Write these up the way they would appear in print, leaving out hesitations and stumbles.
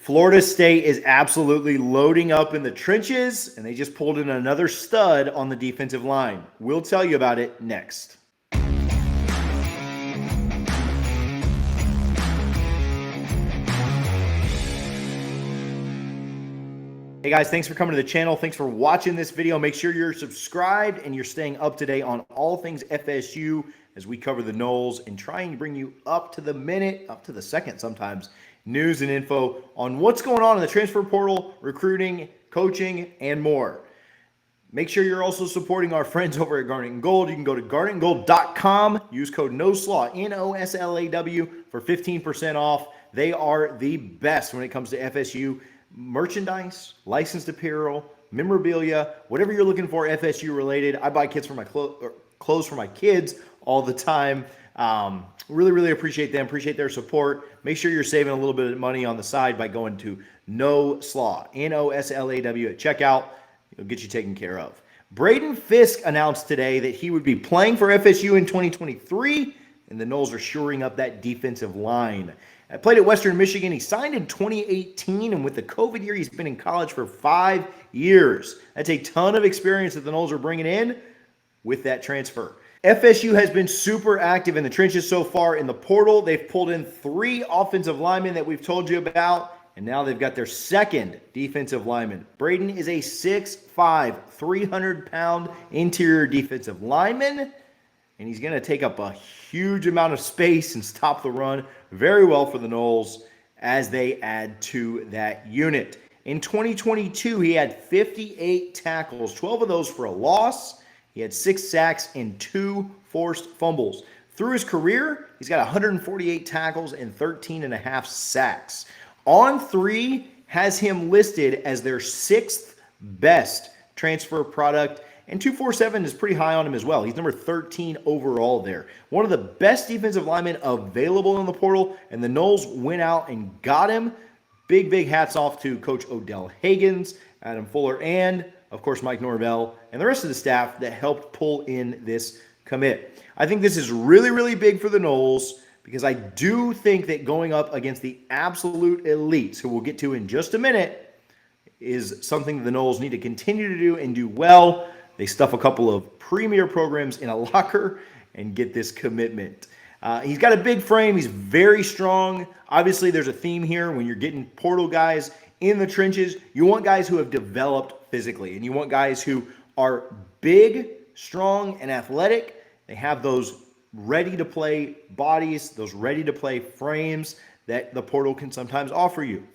Florida State is absolutely loading up in the trenches, and they just pulled in another stud on the defensive line. We'll tell you about it next. Hey guys, thanks for coming to the channel. Thanks for watching this video. Make sure you're subscribed and you're staying up to date on all things FSU as we cover the Noles and trying to bring you up to the minute, up to the second sometimes, news and info on what's going on in the transfer portal, recruiting, coaching, and more. Make sure you're also supporting our friends over at Garnet and Gold. You can go to garnetandgold.com, use code NOSLAW, N-O-S-L-A-W, for 15% off. They are the best when it comes to FSU merchandise, licensed apparel, memorabilia, whatever you're looking for FSU related. I buy kits for my clothes for my kids all the time. Really appreciate them, appreciate their support. Make sure you're saving a little bit of money on the side by going to NOSLAW, N-O-S-L-A-W at checkout. It'll get you taken care of. Braden Fiske announced today that he would be playing for FSU in 2023, and the Noles are shoring up that defensive line. I played at Western Michigan. He signed in 2018, and with the COVID year, he's been in college for 5 years. That's a ton of experience that the Noles are bringing in with that transfer. FSU has been super active in the trenches so far in the portal. They've pulled in 3 offensive linemen that we've told you about, and now they've got their second defensive lineman. Braden is a 6'5", 300-pound interior defensive lineman, and he's going to take up a huge amount of space and stop the run very well for the Noles as they add to that unit. In 2022, he had 58 tackles, 12 of those for a loss. He had 6 sacks and 2 forced fumbles. Through his career, he's got 148 tackles and 13.5 sacks. On3 has him listed as their 6th best transfer product, and 247 is pretty high on him as well. He's number 13 overall there. One of the best defensive linemen available in the portal, and the Noles went out and got him. Big hats off to Coach Odell Haggins, Adam Fuller, and, of course, Mike Norvell, and the rest of the staff that helped pull in this commit. I think this is really big for the Noles because I do think that going up against the absolute elites, who we'll get to in just a minute, is something the Noles need to continue to do and do well. They stuff a couple of premier programs in a locker and get this commitment. He's got a big frame. He's very strong. Obviously, there's a theme here when you're getting portal guys in the trenches. You want guys who have developed physically, and you want guys who are big, strong, and athletic. They have those ready-to-play bodies, those ready-to-play frames that the portal can sometimes offer you.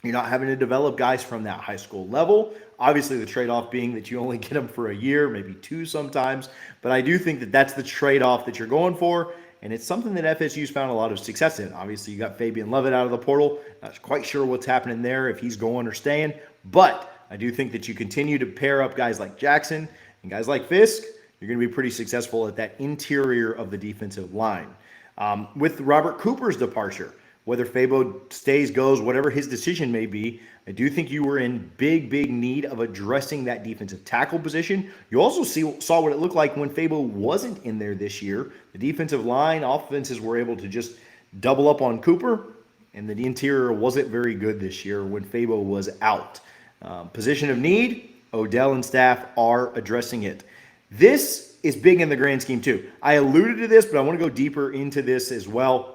You're not having to develop guys from that high school level. Obviously, the trade-off being that you only get them for a year, maybe 2 sometimes. But I do think that that's the trade-off that you're going for, and it's something that FSU's found a lot of success in. Obviously, you got Fabian Lovett out of the portal. Not quite sure what's happening there, if he's going or staying. But I do think that you continue to pair up guys like Jackson and guys like Fiske, you're going to be pretty successful at that interior of the defensive line. With Robert Cooper's departure, whether Fabo stays, goes, whatever his decision may be, I do think you were in big need of addressing that defensive tackle position. You also saw what it looked like when Fabo wasn't in there this year. The defensive line offenses were able to just double up on Cooper, and the interior wasn't very good this year when Fabo was out. Position of need, Odell and staff are addressing it. This is big in the grand scheme too. I alluded to this, but I want to go deeper into this as well.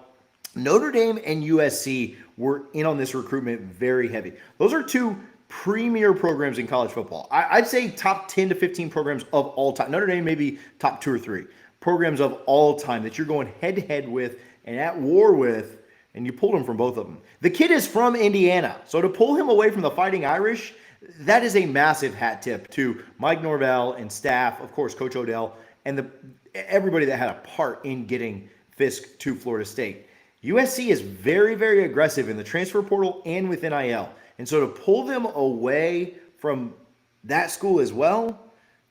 Notre Dame and USC were in on this recruitment very heavy. Those are 2 premier programs in college football. I'd say top 10 to 15 programs of all time. Notre Dame maybe top 2 or 3 programs of all time that you're going head-to-head with and at war with, and you pulled him from both of them. The kid is from Indiana, so to pull him away from the Fighting Irish, that is a massive hat tip to Mike Norvell and staff, of course, Coach Odell, and everybody that had a part in getting Fiske to Florida State. USC is very aggressive in the transfer portal and with NIL. And so to pull them away from that school as well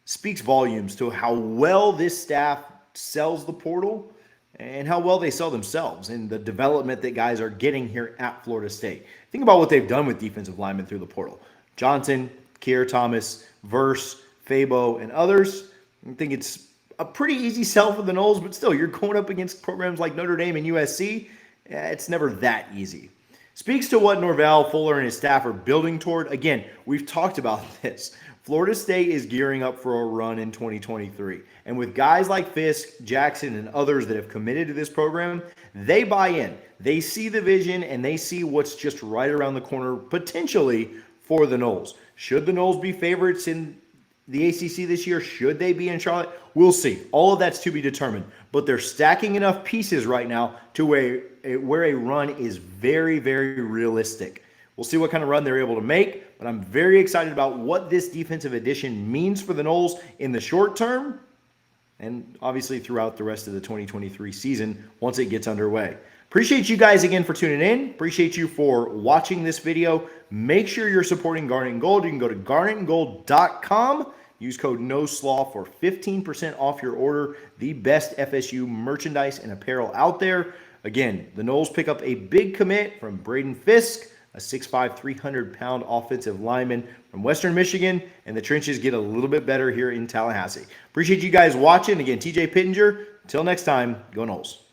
speaks volumes to how well this staff sells the portal and how well they sell themselves and the development that guys are getting here at Florida State. Think about what they've done with defensive linemen through the portal. Johnson, Keir Thomas, Verse, Fabo, and others. I think it's a pretty easy sell for the Noles, but still, you're going up against programs like Notre Dame and USC. It's never that easy. Speaks to what Norvell, Fuller, and his staff are building toward. Again, we've talked about this. Florida State is gearing up for a run in 2023. And with guys like Fiske, Jackson, and others that have committed to this program, they buy in. They see the vision, and they see what's just right around the corner, potentially, for the Noles. Should the Noles be favorites in the ACC this year? Should they be in Charlotte? We'll see. All of that's to be determined. But they're stacking enough pieces right now to where a run is very, very realistic. We'll see what kind of run they're able to make, but I'm very excited about what this defensive addition means for the Noles in the short term and obviously throughout the rest of the 2023 season once it gets underway. Appreciate you guys again for tuning in. Appreciate you for watching this video. Make sure you're supporting Garnet and Gold. You can go to garnetandgold.com. Use code NOSLAW for 15% off your order. The best FSU merchandise and apparel out there. Again, the Noles pick up a big commit from Braden Fiske, a 6'5", 300-pound offensive lineman from Western Michigan, and the trenches get a little bit better here in Tallahassee. Appreciate you guys watching. Again, TJ Pittenger. Until next time, go Noles.